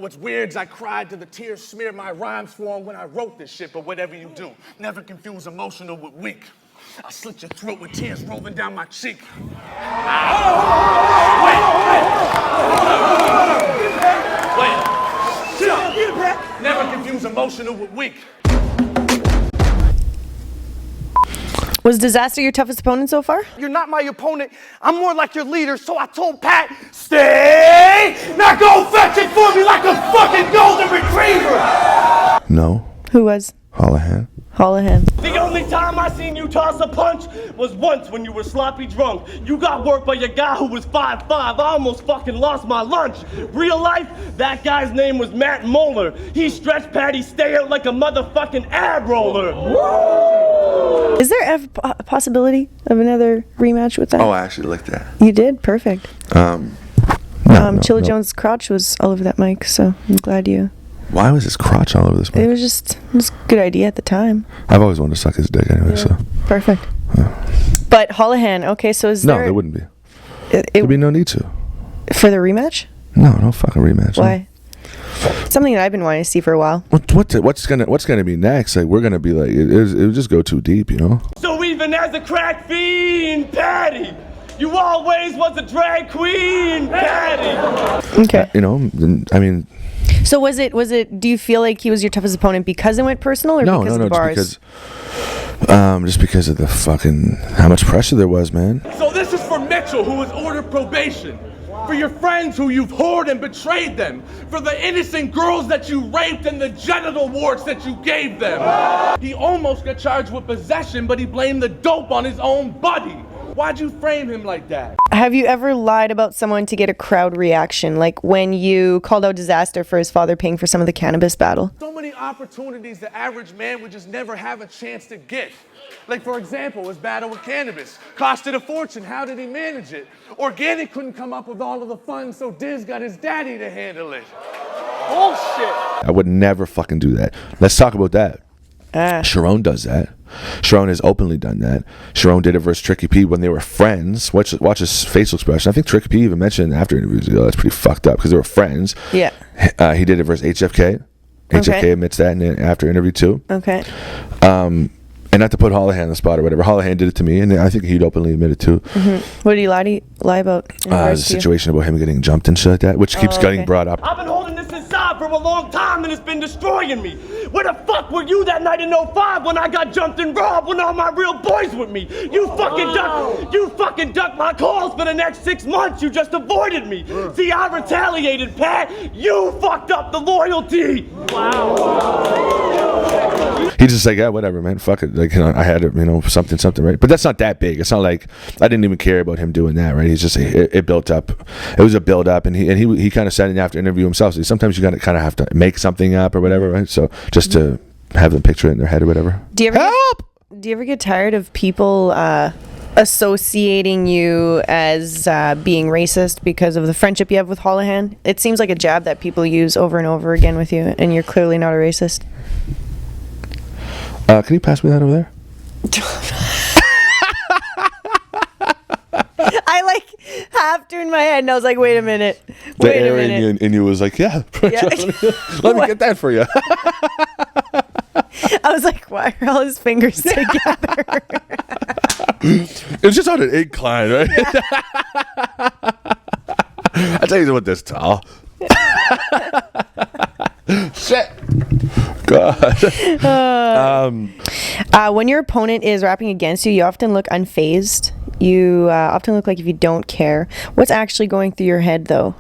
what's weird is I cried till the tears smeared my rhymes form when I wrote this shit, but whatever you do, never confuse emotional with weak. I slit your throat with tears rolling down my cheek. Wait. Shut up. Never confuse emotional with weak. Was Disaster your toughest opponent so far? You're not my opponent. I'm more like your leader, so I told Pat, stay! Now go fetch it for me like a fucking golden retriever! No. Who was? Holohan. Holohan. The only time I seen you toss a punch was once when you were sloppy drunk. You got worked by a guy who was 5'5". I almost fucking lost my lunch. Real life, that guy's name was Matt Moeller. He stretched Patty stay out like a motherfucking ab roller. Is there ever a possibility of another rematch with that? Oh, I actually liked that. You did? Perfect. No, Chilla Jones' crotch was all over that mic, so I'm glad you... Why was his crotch all over this mic? It was a good idea at the time. I've always wanted to suck his dick anyway, so. Perfect. But Holohan, okay, so is there... No, there wouldn't be. There'd be no need to. For the rematch? No fucking rematch. Why? No. Something that I've been wanting to see for a while. What's gonna be next? Like, we're gonna be like, it would just go too deep, you know? So even as a crack fiend, Patty, you always was a drag queen, Patty. Okay. You know, I mean... So was it, do you feel like he was your toughest opponent because it went personal or because of the bars? Just because of the fucking, how much pressure there was, man. So this is for Mitchell, who was ordered probation. For your friends who you've whored and betrayed them. For the innocent girls that you raped and the genital warts that you gave them. He almost got charged with possession, but he blamed the dope on his own buddy. Why'd you frame him like that? Have you ever lied about someone to get a crowd reaction? Like when you called out Disaster for his father paying for some of the cannabis battle? So many opportunities the average man would just never have a chance to get. Like, for example, his battle with cannabis. Costed a fortune. How did he manage it? Organic couldn't come up with all of the funds, so Diz got his daddy to handle it. Bullshit. I would never fucking do that. Let's talk about that. Sharon does that. Sharon has openly done that. Sharon did it versus Tricky P when they were friends. Watch his facial expression. I think Tricky P even mentioned after interviews ago, that's pretty fucked up because they were friends. Yeah. He did it versus HFK. HFK admits that in the after interview too. Okay. And not to put Holohan on the spot or whatever. Holohan did it to me, and I think he'd openly admit it too. Mm-hmm. What did he lie about? There's a situation about him getting jumped and shit like that, which keeps getting brought up. I've been holding this inside for a long time and it's been destroying me. Where the fuck were you that night in 05 when I got jumped and robbed when all my real boys with me? You fucking ducked my calls for the next 6 months. You just avoided me. See, I retaliated, Pat. You fucked up the loyalty. Wow. He's just like, yeah, whatever, man. Fuck it. Like, you know, I had, something, right? But that's not that big. It's not like I didn't even care about him doing that, right? He's just, it built up. It was a build up, and he kind of said in the after interview himself. So sometimes you gotta kind of have to make something up or whatever, right? So just to have them picture it in their head or whatever. Do you ever get tired of people associating you as being racist because of the friendship you have with Holohan? It seems like a jab that people use over and over again with you, and you're clearly not a racist. Can you pass me that over there? I half turned my head and I was like, wait a minute. And you was like, yeah. Let me get that for you. I was like, why are all his fingers together? It's just on an incline, right? Yeah. I tell you what, this tall. Shit. God. When your opponent is rapping against you, you often look unfazed. You often look like if you don't care. What's actually going through your head, though?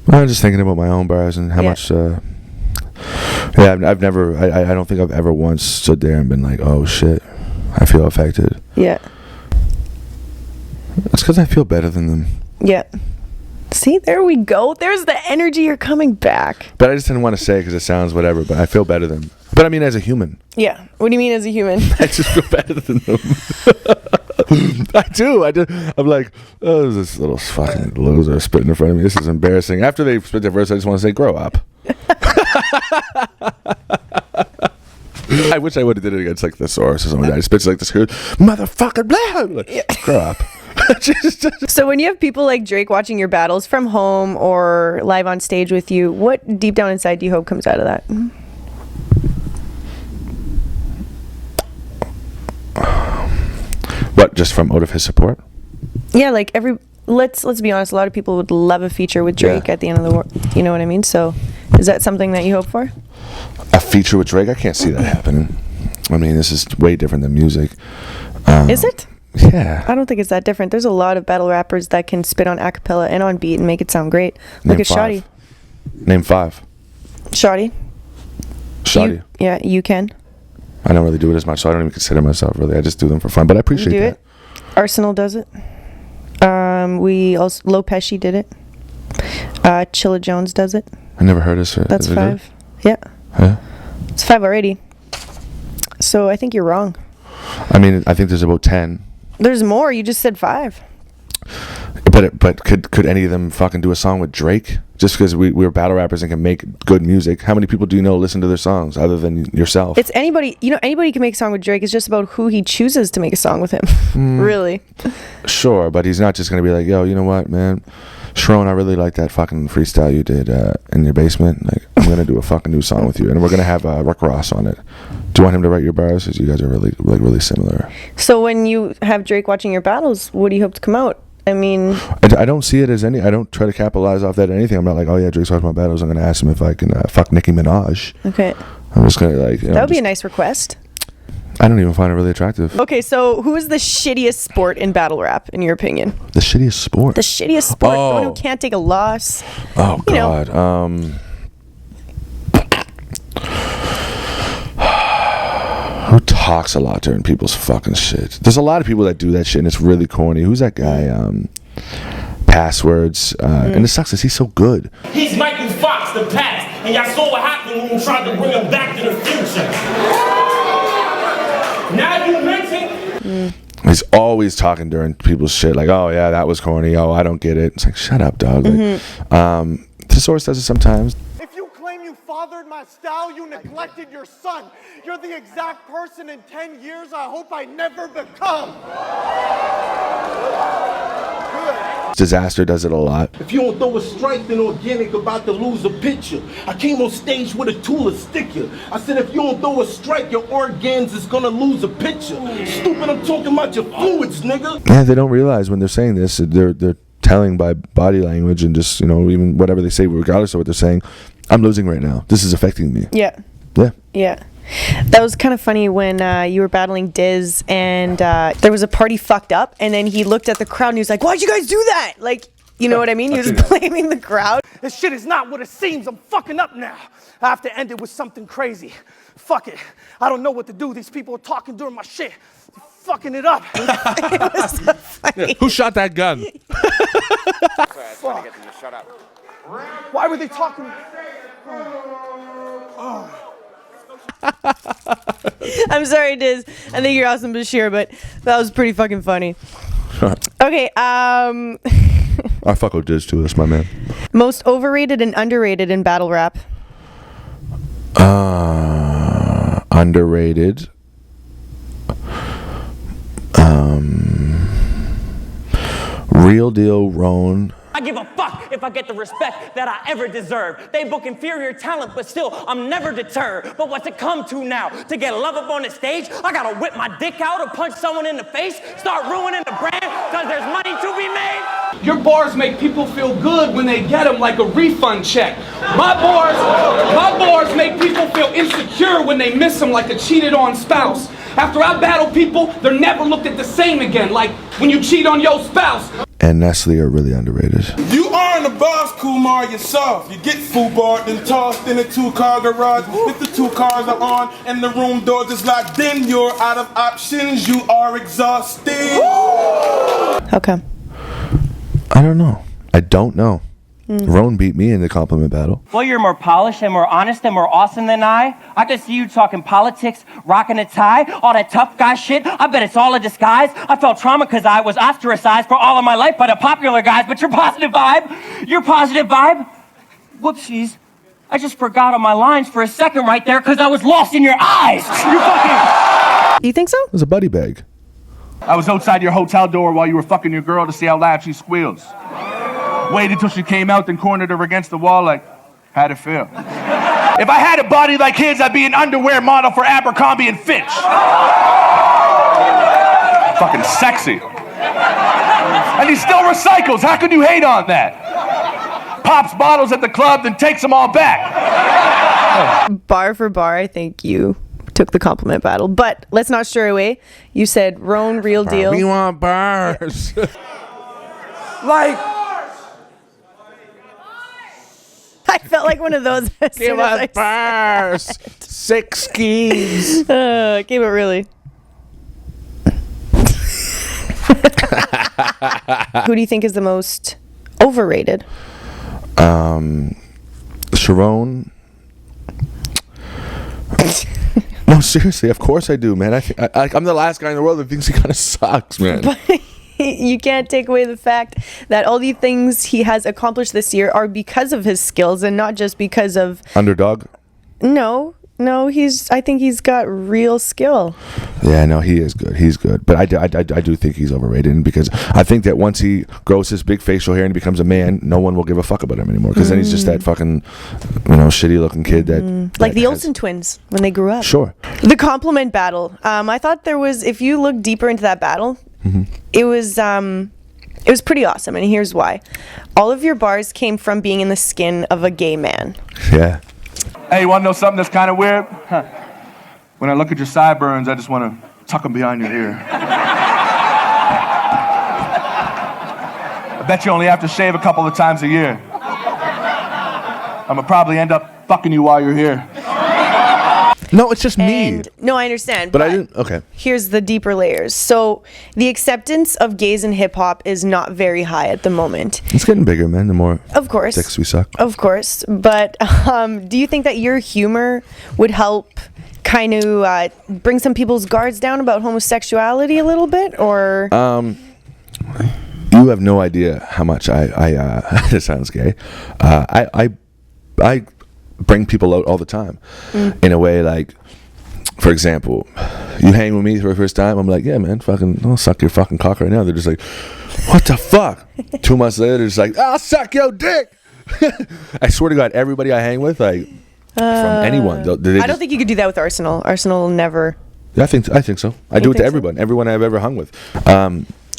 Well, I'm just thinking about my own bars and how much. I've never. I don't think I've ever once stood there and been like, "Oh shit, I feel affected." Yeah. It's because I feel better than them. Yeah. See, there we go. There's the energy. You're coming back. But I just didn't want to say it because it sounds whatever. But I feel better than them. But I mean, as a human. Yeah. What do you mean as a human? I just feel better than them. I do. I'm like, oh, this little fucking loser spitting in front of me. This is embarrassing. After they spit their verse, I just want to say, grow up. I wish I would have did it against like the Thesaurus or something. I spits like this, motherfucking blah. Like, grow up. So when you have people like Drake watching your battles from home or live on stage with you, what deep down inside do you hope comes out of that? What, just from out of his support? Yeah, like let's be honest, a lot of people would love a feature with Drake at the end of the war. You know what I mean? So is that something that you hope for? A feature with Drake? I can't see that happening. I mean, this is way different than music. Is it? Yeah. I don't think it's that different. There's a lot of battle rappers that can spit on acapella and on beat and make it sound great. Look Name at 5. Shotty. Name 5. Shotty. Shotty. Yeah, you can. I don't really do it as much, so I don't even consider myself really. I just do them for fun, but I appreciate You do that. it. Arsenal does it. We also Lopesci did it. Chilla Jones does it. I never heard of it. That's Is it 5. Yeah. Yeah. It's 5 already. So I think you're wrong. I mean, I think there's about 10. There's more. You just said 5. But could any of them fucking do a song with Drake? Just because we're battle rappers and can make good music. How many people do you know listen to their songs other than yourself? It's anybody. You know, anybody can make a song with Drake. It's just about who he chooses to make a song with him. Really. Sure, but he's not just going to be like, yo, you know what, man? Sharon, I really like that fucking freestyle you did in your basement. Like, I'm going to do a fucking new song with you. And we're going to have Rick Ross on it. Do you want him to write your bars? Because you guys are really similar. So when you have Drake watching your battles, what do you hope to come out? I mean, I don't see it as any. I don't try to capitalize off that or anything. I'm not like, oh yeah, Drake's watching my battles. I'm going to ask him if I can fuck Nicki Minaj. Okay. I'm just going to like. That would be a nice request. I don't even find it really attractive. Okay, so who is the shittiest sport in battle rap, in your opinion? The shittiest sport. The shittiest sport. The one who can't take a loss. Oh You know. God. Who talks a lot during people's fucking shit? There's a lot of people that do that shit, and it's really corny. Who's that guy? Passwords. And it sucks because he's so good. He's Michael Fox, the past, and y'all saw what happened when we tried to bring him back to the future. Now you mention. He's always talking during people's shit, like, oh yeah, that was corny. Oh, I don't get it. It's like, shut up, dog. Like, Thesaurus does it sometimes. If you claim you fathered my style, you neglected your son. You're the exact person in 10 years I hope I never become. Disaster does it a lot. If you don't throw a strike, then Organic about to lose a picture. I came on stage with a tool to stick you. I said if you don't throw a strike, your organs is gonna lose a picture. Stupid, I'm talking about your fluids, nigga. Yeah, they don't realize when they're saying this, they're telling by body language and just, you know, even whatever they say, regardless of what they're saying, I'm losing right now. This is affecting me. Yeah. Yeah. Yeah. That was kind of funny when you were battling Diz and there was a party fucked up and then he looked at the crowd and he was like, why'd you guys do that? Like, you know what I mean? He was blaming the crowd. This shit is not what it seems. I'm fucking up now. I have to end it with something crazy. Fuck it. I don't know what to do. These people are talking during my shit. They're fucking it up. It was so funny. Who shot that gun? Fuck. Why were they talking? I'm sorry, Diz. I think you're awesome, Bashir, but that was pretty fucking funny. Okay, I fuck with Diz too. That's my man. most overrated and underrated in battle rap. Underrated. Real deal, Roan. I give a fuck if I get the respect that I ever deserve. They book inferior talent, but still, I'm never deterred. But what's it come to now? To get love up on the stage, I gotta whip my dick out or punch someone in the face, start ruining the brand, cause there's money to be made? Your bars make people feel good when they get them like a refund check. My bars make people feel insecure when they miss them like a cheated on spouse. After I battle people, they're never looked at the same again, like when you cheat on your spouse. And Nestle are really underrated. You aren't a boss, Kumar, yourself. You get foobarred, then tossed in a two-car garage. If the two cars are on and the room doors is locked, then you're out of options. You are exhausted. How come? I don't know. I don't know. Roan beat me in the compliment battle. Well, you're more polished and more honest and more awesome than I can see you talking politics, rocking a tie, all that tough guy shit. I bet it's all a disguise. I felt trauma because I was ostracized for all of my life by the popular guys, but your positive vibe, whoopsies. I just forgot on my lines for a second right there because I was lost in your eyes. You fucking... You think so? It was a buddy bag. I was outside your hotel door while you were fucking your girl to see how loud she squeals. Waited till she came out, then cornered her against the wall like, how'd it feel? If I had a body like his, I'd be an underwear model for Abercrombie and Fitch. Fucking sexy. And he still recycles. How can you hate on that? Pops bottles at the club, then takes them all back. Bar for bar, I think you took the compliment battle. But let's not stray away. You said, Roan, real deal. We want bars. Like, I felt like one of those as soon Give as I us bars. 6 skis. Keep it really. Who do you think is the most overrated? Sharon. No, seriously, of course I do, man. I'm the last guy in the world that thinks he kind of sucks, man. You can't take away the fact that all the things he has accomplished this year are because of his skills and not just because of Underdog? No, I think he's got real skill. Yeah, no, he is good. He's good. But I do think he's overrated, and because I think that once he grows his big facial hair and becomes a man, no one will give a fuck about him anymore. Because then he's just that fucking, shitty looking kid Like the Olsen twins when they grew up. Sure. The compliment battle. I thought there was, if you look deeper into that battle, it was pretty awesome, and here's why. All of your bars came from being in the skin of a gay man. Yeah. Hey, you want to know something that's kind of weird? Huh. When I look at your sideburns, I just want to tuck them behind your ear. I bet you only have to shave a couple of times a year. I'm going to probably end up fucking you while you're here. No, it's just me. And, no, I understand. But I didn't. Okay. Here's the deeper layers. So the acceptance of gays in hip hop is not very high at the moment. It's getting bigger, man. The more Of course. dicks we suck. Of course. But do you think that your humor would help kind of bring some people's guards down about homosexuality a little bit, or? You have no idea how much I this sounds gay. I bring people out all the time in a way, like, for example, you hang with me for the first time, I'm like, yeah, man, fucking, I'll suck your fucking cock right now. They're just like, what the fuck? 2 months later, it's like, I'll suck your dick. I swear to God, everybody I hang with, like, from anyone. I don't think you could do that with Arsenal. Arsenal never. I think so. I do it to everyone I've ever hung with.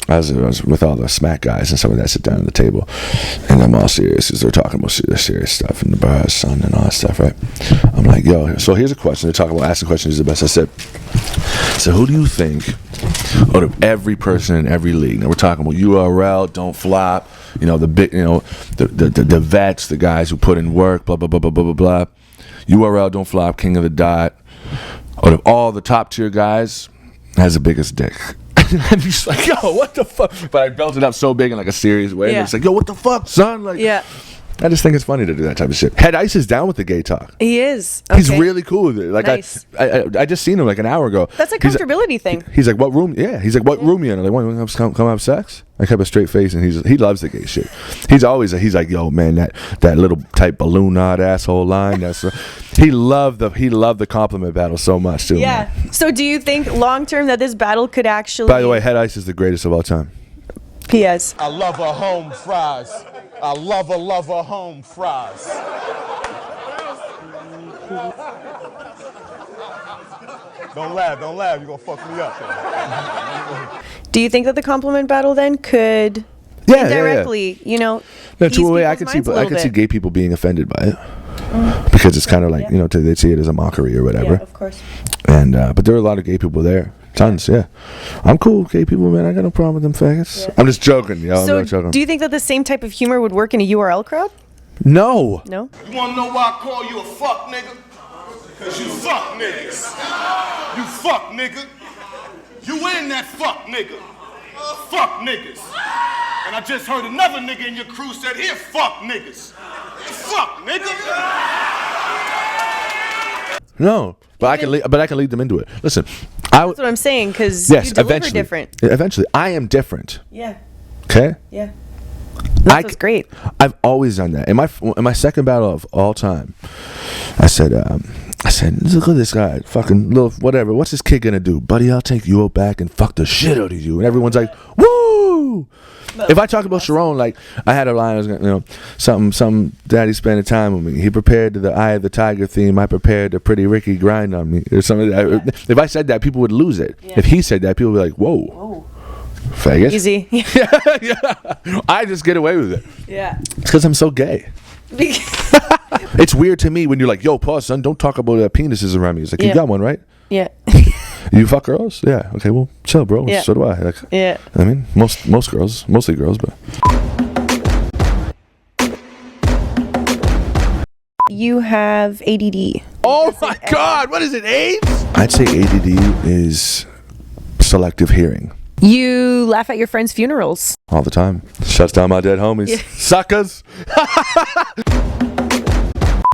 I was with all the smack guys and some of that sit down at the table, and I'm all serious because they're talking about serious stuff in the bars, son, and all that stuff, right? I'm like, yo, so here's a question. They're talking about asking questions is the best. I said, so who do you think out of every person in every league? Now we're talking about URL, Don't Flop, the big, the vets, the guys who put in work, blah blah blah blah blah blah blah. URL, Don't Flop, King of the Dot. Out of all the top tier guys, has the biggest dick. And he's like, yo, what the fuck? But I built it up so big in like a serious way. Yeah. And it's like, yo, what the fuck, son? Like, Yeah. I just think it's funny to do that type of shit. Head Ice is down with the gay talk. He is. He's Okay. really cool with it. Like, Nice. I just seen him like an hour ago. That's a He's comfortability thing. He's like, what room? Yeah. He's like, what room you in? I'm like, want to come have sex? I kept a straight face, and he loves the gay shit. He's like, yo, man, that little tight balloon knot asshole line. He loved the compliment battle so much too. Yeah. Man. So do you think long term that this battle could actually? By the way, Head Ice is the greatest of all time. P.S. I love her home fries. I love her home fries. Don't laugh, you're gonna fuck me up. Do you think that the compliment battle then could indirectly, No, ease to a way I people's could see, minds a little see bit? gay people being offended by it because it's kind of like they see it as a mockery or whatever. Yeah, of course. And but there are a lot of gay people there. Tons, yeah. I'm cool with gay people, man. I got no problem with them faggots. Yeah. I'm just joking, yo. So I'm not joking. do you think that the same type of humor would work in a URL crowd? No. No. You wanna know why I call you a fuck nigga? Cause you fuck niggas. You fuck nigga. You in that fuck nigga. Fuck niggas. And I just heard another nigga in your crew said, here, fuck niggas. Fuck nigga. No. But I can lead them into it. Listen, That's what I'm saying, because yes, you deliver eventually. different. Eventually, I am different. Yeah. Okay. Yeah. That's great. I've always done that. In my second battle of all time, I said, I said, look at this guy, fucking little whatever. What's this kid gonna do, buddy? I'll take you out back and fuck the shit out of you. And everyone's like, woo! If I talk about Sharon, like I had a line, I was gonna, you know, something. Daddy spending time with me. He prepared the Eye of the Tiger theme. I prepared the Pretty Ricky grind on me, or something. If I said that, people would lose it. Yeah. If he said that, people would be like, whoa. Faggot. Easy. Yeah. I just get away with it. Yeah. It's because I'm so gay. It's weird to me when you're like, yo, pause, son, don't talk about penises around me. It's like, you got one, right? Yeah. You fuck girls? Yeah. Okay, well, chill, bro. Yeah. So do I. Like, yeah. I mean, most girls, mostly girls, but. You have ADD. Oh my God, what is it, AIDS? I'd say ADD is selective hearing. You laugh at your friends' funerals. All the time. Shuts down my dead homies. Yeah. Suckers.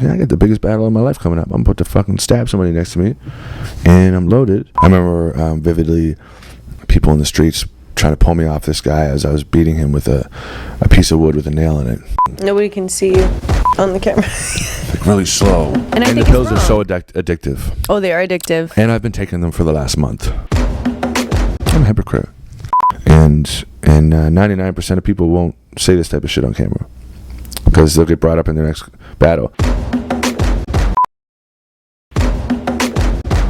Yeah, I got the biggest battle of my life coming up. I'm about to fucking stab somebody next to me, and I'm loaded. I remember vividly people in the streets trying to pull me off this guy as I was beating him with a piece of wood with a nail in it. Nobody can see you on the camera. Like really slow. And the pills are so addictive. Oh, they are addictive. And I've been taking them for the last month. I'm a hypocrite. And 99% of people won't say this type of shit on camera because they'll get brought up in their next battle.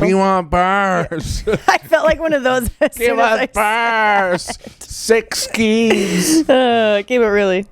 We want bars. I felt like one of those. Give us bars. 6 skis. Keep it really.